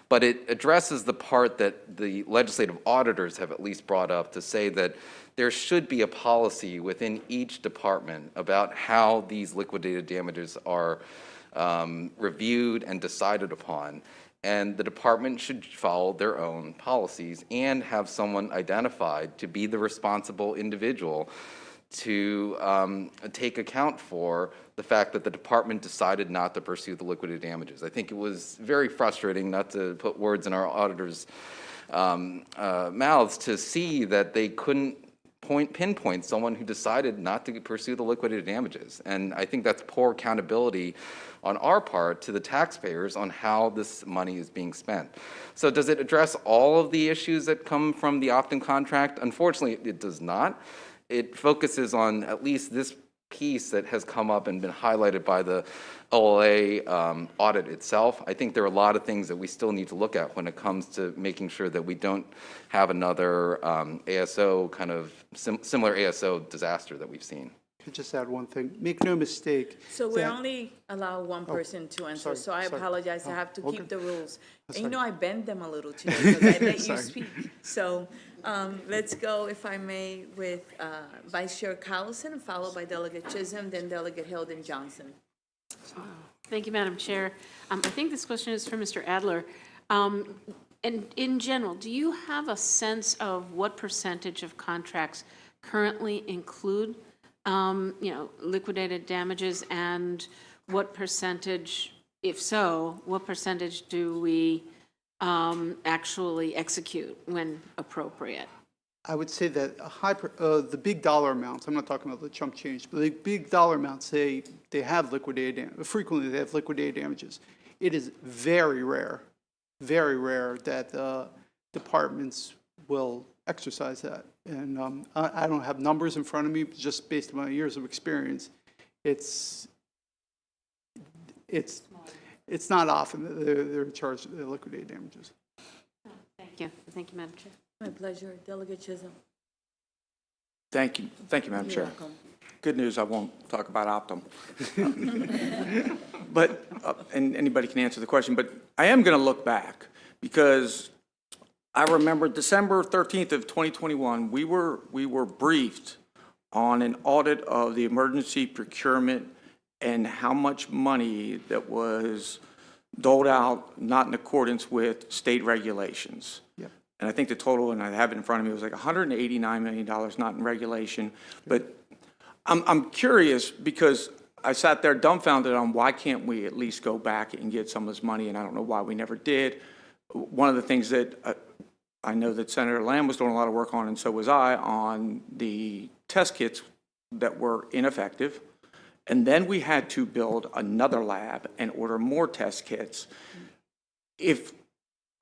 But it addresses the part that the legislative auditors have at least brought up to say that there should be a policy within each department about how these liquidated damages are reviewed and decided upon. And the department should follow their own policies and have someone identified to be the responsible individual to take account for the fact that the department decided not to pursue the liquidated damages. I think it was very frustrating, not to put words in our auditors' mouths, to see that they couldn't pinpoint someone who decided not to pursue the liquidated damages. And I think that's poor accountability on our part to the taxpayers on how this money is being spent. So does it address all of the issues that come from the Optum contract? Unfortunately, it does not. It focuses on at least this piece that has come up and been highlighted by the OLA audit itself. I think there are a lot of things that we still need to look at when it comes to making sure that we don't have another ASO kind of similar ASO disaster that we've seen. Could just add one thing. Make no mistake. So we only allow one person to answer, so I apologize. I have to keep the rules. And I bend them a little today because I let you speak. So let's go, if I may, with Vice Chair Collison, followed by Delegate Chisholm, then Delegate Hill, then Johnson. Thank you, Madam Chair. I think this question is for Mr. Adler. And in general, do you have a sense of what percentage of contracts currently include liquidated damages, and what percentage, if so, what percentage do we actually execute when appropriate? I would say that the big dollar amounts, I'm not talking about the chump change, but the big dollar amounts, they have frequently they have liquidated damages. It is very rare that departments will exercise that. And I don't have numbers in front of me, but just based on my years of experience, it's not often that they're charged liquidated damages. Thank you. Thank you, Madam Chair. My pleasure. Delegate Chisholm. Thank you, Madam Chair. Welcome. Good news, I won't talk about Optum. But, and anybody can answer the question, but I am going to look back, because I remember December 13th of 2021, we were briefed on an audit of the emergency procurement and how much money that was doled out not in accordance with state regulations. Yep. And I think the total, and I have it in front of me, was like $189 million not in regulation. But I'm curious, because I sat there dumbfounded on why can't we at least go back and get some of this money, and I don't know why we never did. One of the things that I know that Senator Lamb was doing a lot of work on, and so was I, on the test kits that were ineffective. And then we had to build another lab and order more test kits. If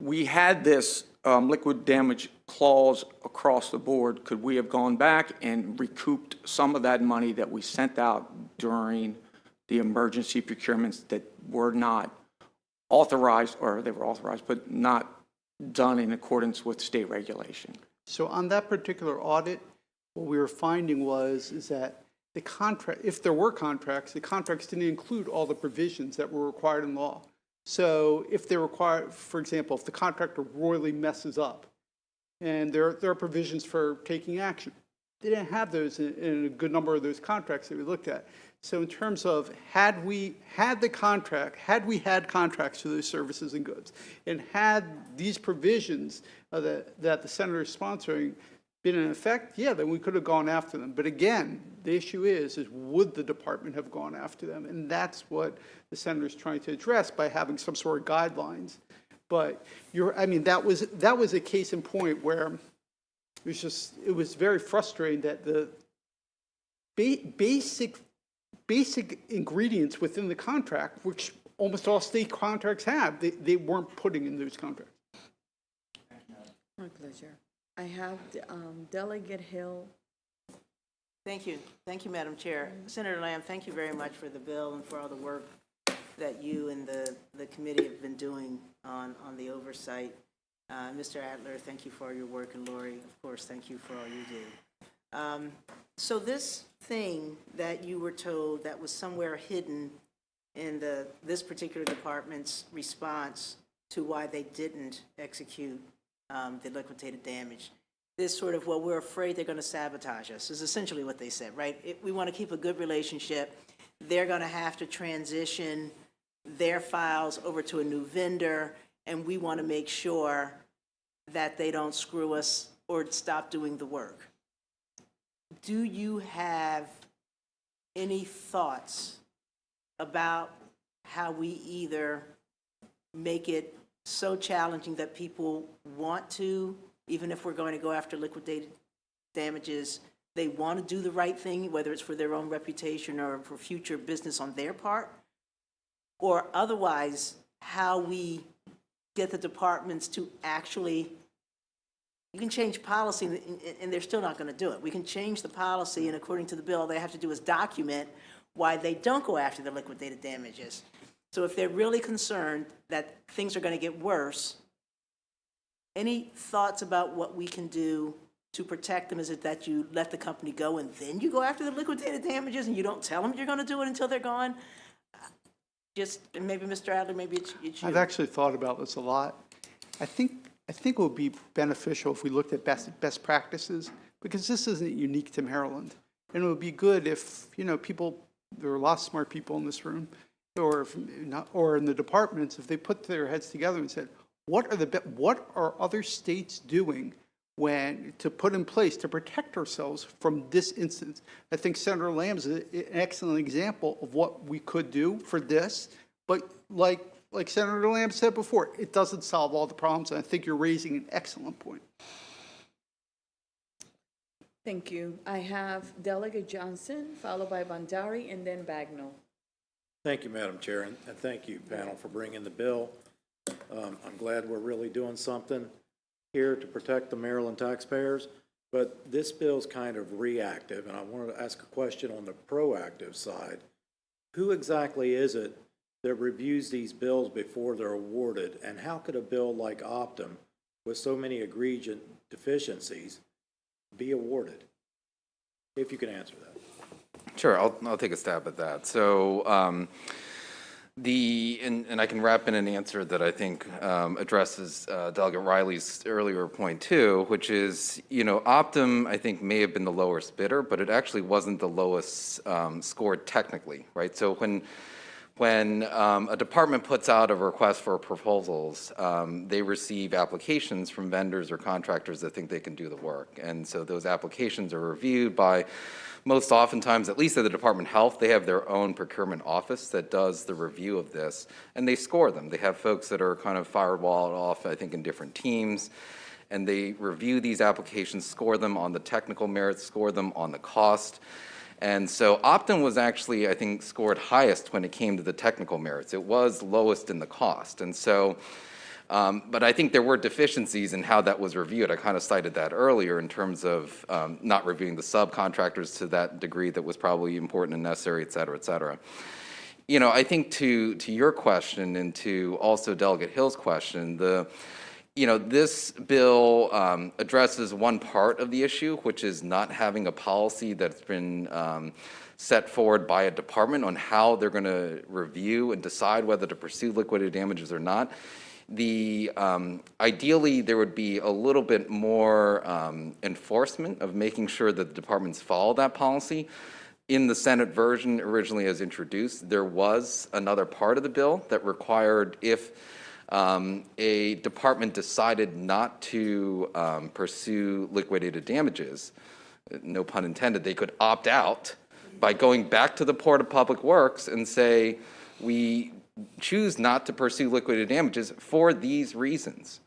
we had this liquid damage clause across the board, could we have gone back and recouped some of that money that we sent out during the emergency procurements that were not authorized, or they were authorized, but not done in accordance with state regulation? So on that particular audit, what we were finding is that the contract, if there were contracts, the contracts didn't include all the provisions that were required in law. So if they require, for example, if the contractor royally messes up, and there are provisions for taking action, they didn't have those in a good number of those contracts that we looked at. So in terms of had we had contracts for those services and goods, and had these provisions that the senator is sponsoring been in effect, yeah, then we could have gone after them. But again, the issue is would the department have gone after them? And that's what the senator is trying to address by having some sort of guidelines. But that was a case in point where it was very frustrating that the basic ingredients within the contract, which almost all state contracts have, they weren't putting in those contracts. My pleasure. I have Delegate Hill. Thank you, Madam Chair. Senator Lamb, thank you very much for the bill and for all the work that you and the committee have been doing on the oversight. Mr. Adler, thank you for your work, and Lori, of course, thank you for all you do. So this thing that you were told that was somewhere hidden in this particular department's response to why they didn't execute the liquidated damage, this sort of, well, we're afraid they're going to sabotage us, is essentially what they said, right? We want to keep a good relationship. They're going to have to transition their files over to a new vendor, and we want to make sure that they don't screw us or stop doing the work. Do you have any thoughts about how we either make it so challenging that people want to, even if we're going to go after liquidated damages, they want to do the right thing, whether it's for their own reputation or for future business on their part? Or otherwise, how we get the departments to actually, you can change policy and they're still not going to do it. We can change the policy, and according to the bill, they have to do is document why they don't go after the liquidated damages. So if they're really concerned that things are going to get worse, any thoughts about what we can do to protect them? Is it that you let the company go and then you go after the liquidated damages and you don't tell them you're going to do it until they're gone? Just, and maybe Mr. Adler, maybe it's you. I've actually thought about this a lot. I think it would be beneficial if we looked at best practices, because this isn't unique to Maryland. And it would be good if, people, there are a lot of smart people in this room, or in the departments, if they put their heads together and said, what are other states doing to put in place to protect ourselves from this instance? I think Senator Lamb's an excellent example of what we could do for this, but like Senator Lamb said before, it doesn't solve all the problems, and I think you're raising an excellent point. Thank you. I have Delegate Johnson, followed by Bandari, and then Bagnall. Thank you, Madam Chair, and thank you, panel, for bringing the bill. I'm glad we're really doing something here to protect the Maryland taxpayers, but this bill's kind of reactive, and I wanted to ask a question on the proactive side. Who exactly is it that reviews these bills before they're awarded, and how could a bill like Optum, with so many egregious deficiencies, be awarded? If you can answer that. Sure, I'll take a stab at that. So and I can wrap in an answer that I think addresses Delegate Riley's earlier point too, which is, Optum I think may have been the lowest bidder, but it actually wasn't the lowest scored technically, right? So when a department puts out a request for proposals, they receive applications from vendors or contractors that think they can do the work. And so those applications are reviewed by, most oftentimes, at least at the Department of Health, they have their own procurement office that does the review of this, and they score them. They have folks that are kind of firewalled off, I think, in different teams, and they review these applications, score them on the technical merits, score them on the cost. And so Optum was actually, I think, scored highest when it came to the technical merits. It was lowest in the cost. And so, but I think there were deficiencies in how that was reviewed. I kind of cited that earlier in terms of not reviewing the subcontractors to that degree that was probably important and necessary, et cetera, et cetera. I think to your question and to also Delegate Hill's question, this bill addresses one part of the issue, which is not having a policy that's been set forward by a department on how they're going to review and decide whether to pursue liquidated damages or not. Ideally, there would be a little bit more enforcement of making sure that the departments follow that policy. In the Senate version originally as introduced, there was another part of the bill that required if a department decided not to pursue liquidated damages, no pun intended, they could opt out by going back to the Board of Public Works and say, we choose not to pursue liquidated damages for these reasons.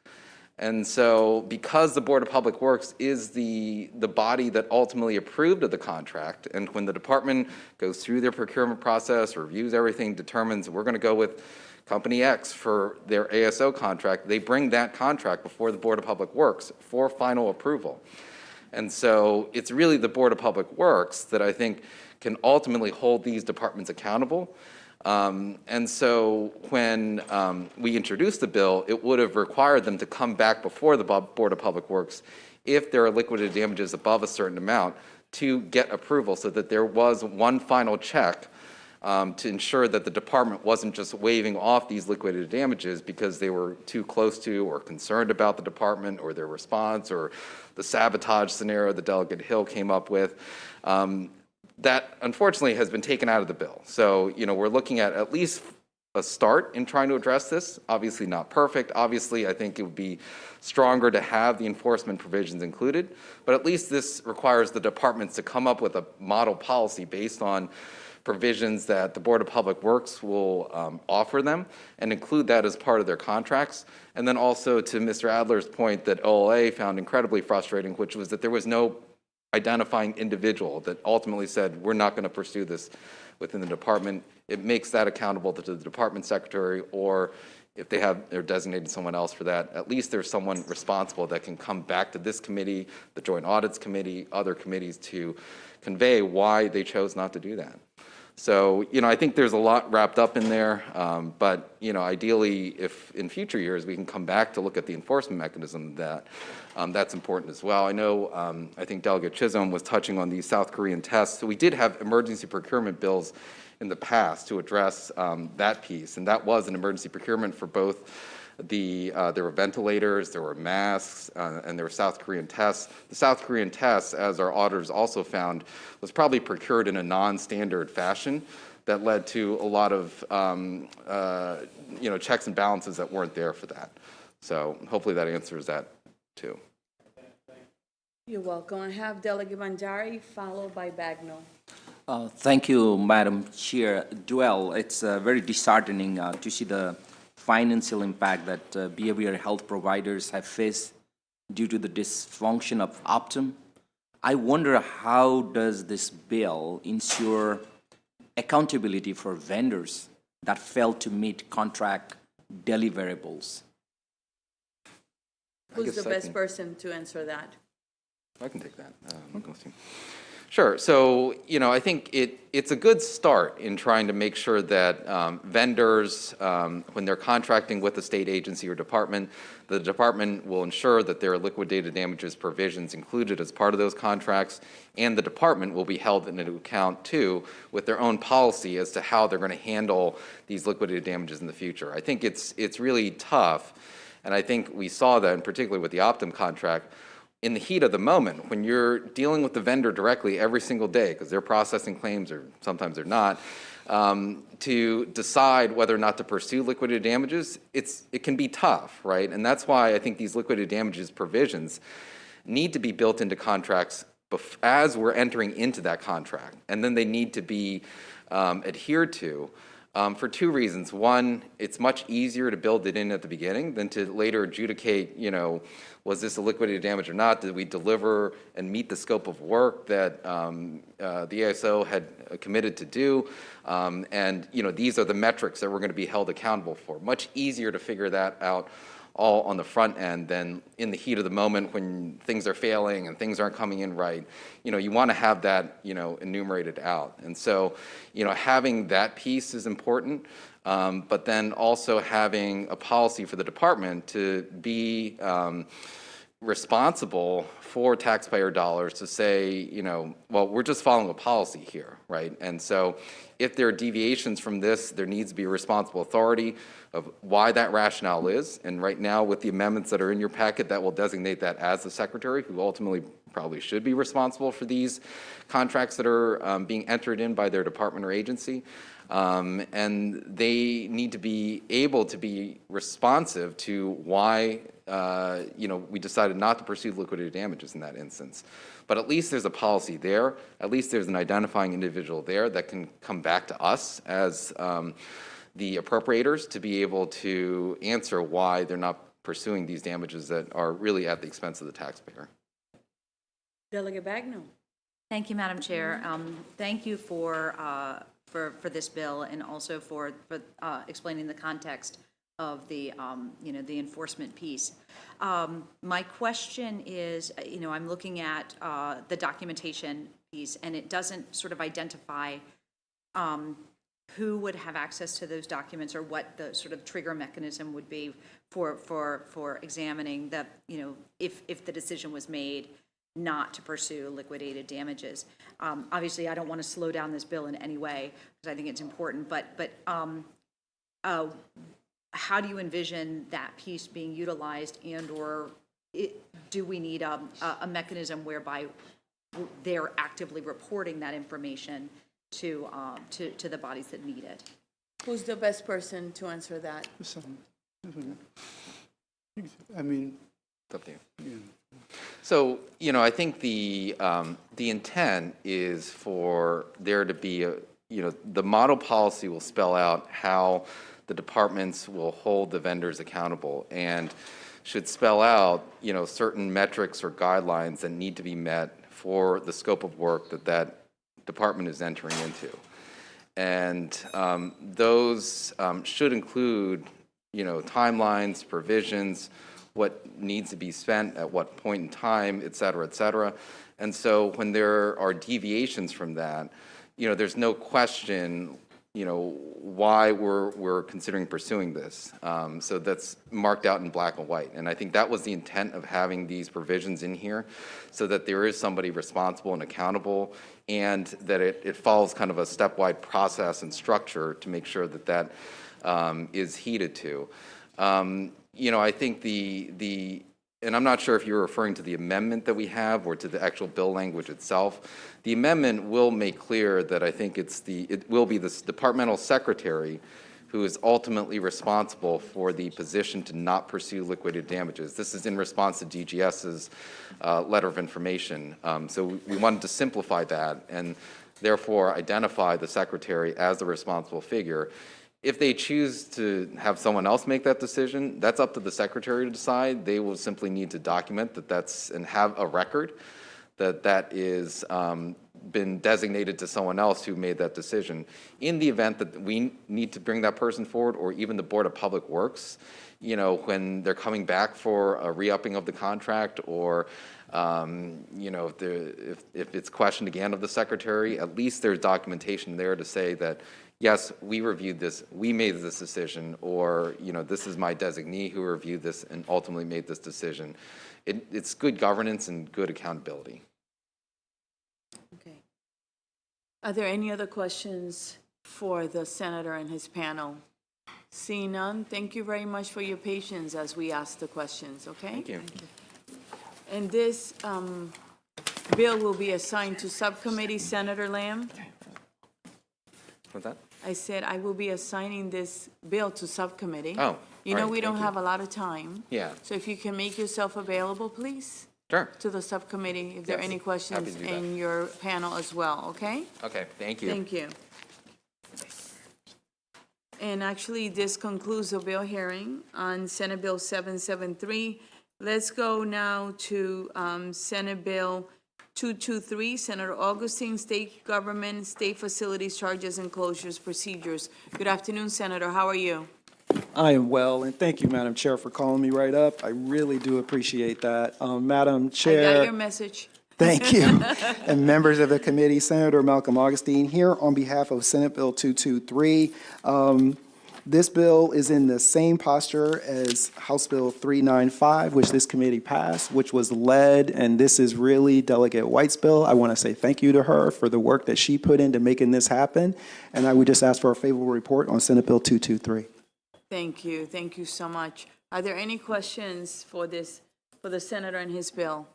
And so because the Board of Public Works is the body that ultimately approved of the contract, and when the department goes through their procurement process, reviews everything, determines we're going to go with Company X for their ASO contract, they bring that contract before the Board of Public Works for final approval. And so it's really the Board of Public Works that I think can ultimately hold these departments accountable. And so when we introduced the bill, it would have required them to come back before the Board of Public Works if there are liquidated damages above a certain amount to get approval, so that there was one final check to ensure that the department wasn't just waiving off these liquidated damages because they were too close to or concerned about the department or their response or the sabotage scenario that Delegate Hill came up with. That unfortunately has been taken out of the bill. So, we're looking at least a start in trying to address this. Obviously not perfect. Obviously, I think it would be stronger to have the enforcement provisions included, but at least this requires the departments to come up with a model policy based on provisions that the Board of Public Works will offer them and include that as part of their contracts. And then also to Mr. Adler's point that OLA found incredibly frustrating, which was that there was no identifying individual that ultimately said, we're not going to pursue this within the department. It makes that accountable to the department secretary, or if they're designated someone else for that, at least there's someone responsible that can come back to this committee, the Joint Audits Committee, other committees to convey why they chose not to do that. So, I think there's a lot wrapped up in there, but, ideally, if in future years we can come back to look at the enforcement mechanism, that's important as well. I know, I think Delegate Chisholm was touching on these South Korean tests. So we did have emergency procurement bills in the past to address that piece, and that was an emergency procurement for both there were ventilators, there were masks, and there were South Korean tests. The South Korean tests, as our auditors also found, was probably procured in a non-standard fashion that led to a lot of checks and balances that weren't there for that. So hopefully that answers that too. You're welcome. I have Delegate Bandari, followed by Bagnall. Thank you, Madam Chair. Duell, it's very disheartening to see the financial impact that behavioral health providers have faced due to the dysfunction of Optum. I wonder, how does this bill ensure accountability for vendors that fail to meet contract deliverables? Who's the best person to answer that? I can take that. Sure. So, I think it's a good start in trying to make sure that vendors, when they're contracting with a state agency or department, the department will ensure that there are liquidated damages provisions included as part of those contracts, and the department will be held into account too with their own policy as to how they're going to handle these liquidated damages in the future. I think it's really tough, and I think we saw that, in particular with the Optum contract, in the heat of the moment, when you're dealing with the vendor directly every single day, because they're processing claims or sometimes they're not, to decide whether or not to pursue liquidated damages, it can be tough, right? And that's why I think these liquidated damages provisions need to be built into contracts as we're entering into that contract, and then they need to be adhered to. For two reasons. One, it's much easier to build it in at the beginning than to later adjudicate, was this a liquidated damage or not? Did we deliver and meet the scope of work that the ASO had committed to do? And, these are the metrics that we're going to be held accountable for. Much easier to figure that out all on the front end than in the heat of the moment when things are failing and things aren't coming in right. You want to have that, enumerated out. And so, having that piece is important, but then also having a policy for the department to be responsible for taxpayer dollars to say, well, we're just following a policy here, right? And so if there are deviations from this, there needs to be a responsible authority of why that rationale is. And right now, with the amendments that are in your packet, that will designate that as the secretary, who ultimately probably should be responsible for these contracts that are being entered in by their department or agency. And they need to be able to be responsive to why we decided not to pursue liquidated damages in that instance. But at least there's a policy there. At least there's an identifying individual there that can come back to us as the appropriators to be able to answer why they're not pursuing these damages that are really at the expense of the taxpayer. Delegate Bagnall. Thank you, Madam Chair. Thank you for this bill and also for explaining the context of the the enforcement piece. My question is, I'm looking at the documentation piece, and it doesn't sort of identify who would have access to those documents, or what the sort of trigger mechanism would be for examining the, if the decision was made not to pursue liquidated damages. Obviously, I don't want to slow down this bill in any way, because I think it's important, but how do you envision that piece being utilized, and/or do we need a mechanism whereby they're actively reporting that information to the bodies that need it? Who's the best person to answer that? I mean, It's up to you. yeah. So, I think the intent is for there to be the model policy will spell out how the departments will hold the vendors accountable, and should spell out, certain metrics or guidelines that need to be met for the scope of work that department is entering into. And those should include, timelines, provisions, what needs to be spent at what point in time, et cetera, et cetera. And so when there are deviations from that, there's no question, why we're considering pursuing this. So that's marked out in black and white. And I think that was the intent of having these provisions in here, so that there is somebody responsible and accountable, and that it follows kind of a stepwise process and structure to make sure that is heeded to. I think and I'm not sure if you're referring to the amendment that we have or to the actual bill language itself. The amendment will make clear that I think it will be the departmental secretary who is ultimately responsible for the position to not pursue liquidated damages. This is in response to DGS's letter of information. So we wanted to simplify that and therefore identify the secretary as the responsible figure. If they choose to have someone else make that decision, that's up to the secretary to decide. They will simply need to document and have a record that is been designated to someone else who made that decision. In the event that we need to bring that person forward, or even the Board of Public Works, when they're coming back for a re-upping of the contract, or if it's questioned again of the secretary, at least there's documentation there to say that, yes, we reviewed this, we made this decision, or, this is my designee who reviewed this and ultimately made this decision. It's good governance and good accountability. Okay. Are there any other questions for the senator and his panel? Seeing none, thank you very much for your patience as we ask the questions, okay? Thank you. And this bill will be assigned to subcommittee. Senator Lamb? What's that? I said I will be assigning this bill to subcommittee. Oh, You all know, right, we don't thank you. have a lot of time. Yeah. So if you can make yourself available, please, Sure. to the subcommittee, if there are Yes, any happy questions to do that. in your panel as well, okay? Okay, thank you. Thank you. And actually, this concludes the bill hearing on Senate Bill 773. Let's go now to Senate Bill 223, Senator Augustine, State Government, State Facilities, Charges and Closures Procedures. Good afternoon, Senator. How are you? I am well, and thank you, Madam Chair, for calling me right up. I really do appreciate that. Madam I Chair. got your message. Thank you. And members of the committee, Senator Malcolm Augustine here on behalf of Senate Bill 223. This bill is in the same posture as House Bill 395, which this committee passed, which was led, and this is really Delegate White's bill. I want to say thank you to her for the work that she put into making this happen, and I would just ask for a favorable report on Senate Bill 223. Thank you. Thank you so much. Are there any questions for the senator and his bill?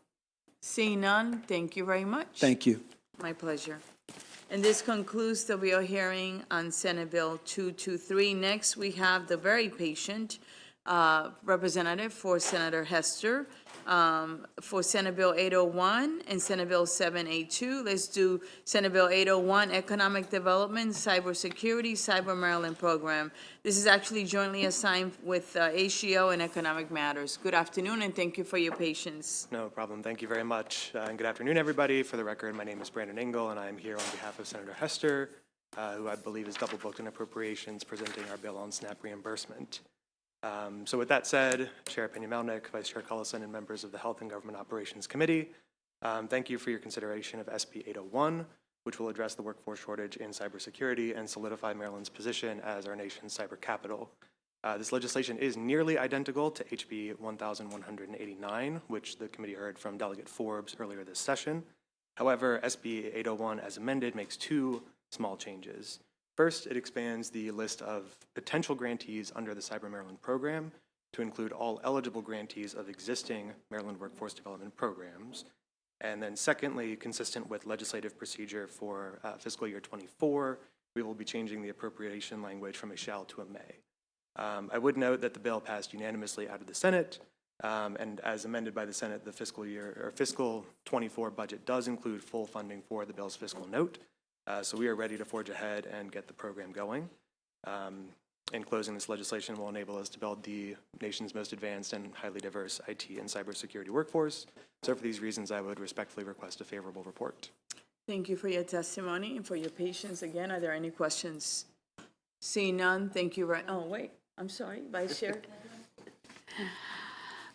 Seeing none, thank you very much. Thank you. My pleasure. And this concludes the bill hearing on Senate Bill 223. Next, we have the very patient representative for Senator Hester for Senate Bill 801 and Senate Bill 782. Let's do Senate Bill 801, Economic Development, Cybersecurity, Cyber Maryland Program. This is actually jointly assigned with HGO and Economic Matters. Good afternoon, and thank you for your patience. No problem. Thank you very much. And good afternoon, everybody. For the record, my name is Brandon Engel, and I am here on behalf of Senator Hester, who I believe is double booked in appropriations, presenting our bill on SNAP reimbursement. So with that said, Chair Peña-Melnick, Vice Chair Cullison, and members of the Health and Government Operations Committee, thank you for your consideration of SB 801. which will address the workforce shortage in cybersecurity and solidify Maryland's position as our nation's cyber capital. This legislation is nearly identical to HB 1189, which the committee heard from Delegate Forbes earlier this session. However, SB 801 as amended makes two small changes. First, it expands the list of potential grantees under the Cyber Maryland program to include all eligible grantees of existing Maryland workforce development programs. And then secondly, consistent with legislative procedure for fiscal year 24, we will be changing the appropriation language from a shall to a may. I would note that the bill passed unanimously out of the Senate, and as amended by the Senate, the fiscal 24 budget does include full funding for the bill's fiscal note. So we are ready to forge ahead and get the program going. In closing, this legislation will enable us to build the nation's most advanced and highly diverse IT and cybersecurity workforce. So for these reasons, I would respectfully request a favorable report. Thank you for your testimony and for your patience. Again, are there any questions? Seeing none, thank you. Oh, wait, I'm sorry, Vice Chair.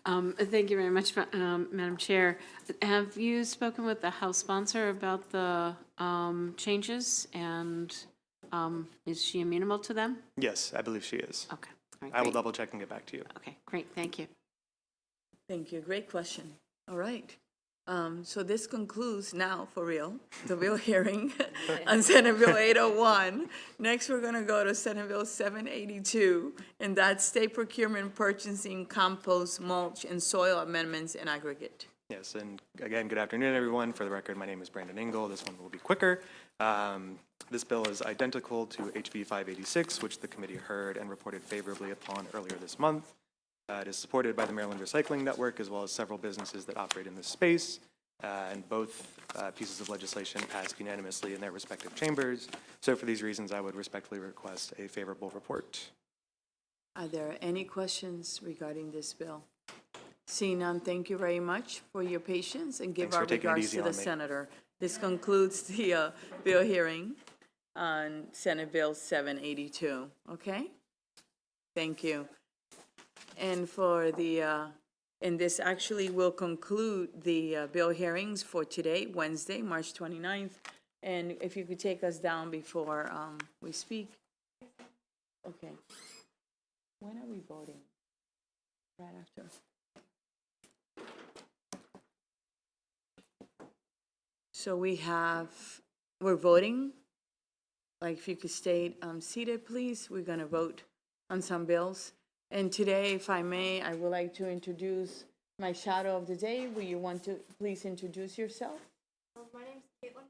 Thank you very much, Madam Chair. Have you spoken with the House sponsor about the changes, and is she amenable to them? Yes, I believe she is. Okay. All right, I will great. double check and get back to you. Okay, great, thank you. Thank you, great question. All right. So this concludes now, for real, the bill hearing on Senate Bill 801. Next, we're going to go to Senate Bill 782, and that's state procurement, purchasing, compost, mulch, and soil amendments in aggregate. Yes, and again, good afternoon, everyone. For the record, my name is Brandon Engel. This one will be quicker. This bill is identical to HB 586, which the committee heard and reported favorably upon earlier this month. It is supported by the Maryland Recycling Network, as well as several businesses that operate in this space. And both pieces of legislation passed unanimously in their respective chambers. So for these reasons, I would respectfully request a favorable report. Are there any questions regarding this bill? Seeing none, thank you very much for your patience, and give Thanks for our taking it regards easy to the on me. senator. This concludes the bill hearing on Senate Bill 782, okay? Thank you. And for the, and this actually will conclude the bill hearings for today, Wednesday, March 29th. And if you could take us down before we speak. Okay. When are we voting? Right after. So we're voting. Like, if you could stay seated, please. We're going to vote on some bills. And today, if I may, I would like to introduce my shadow of the day. Will you want to please introduce yourself? My name's Caitlin.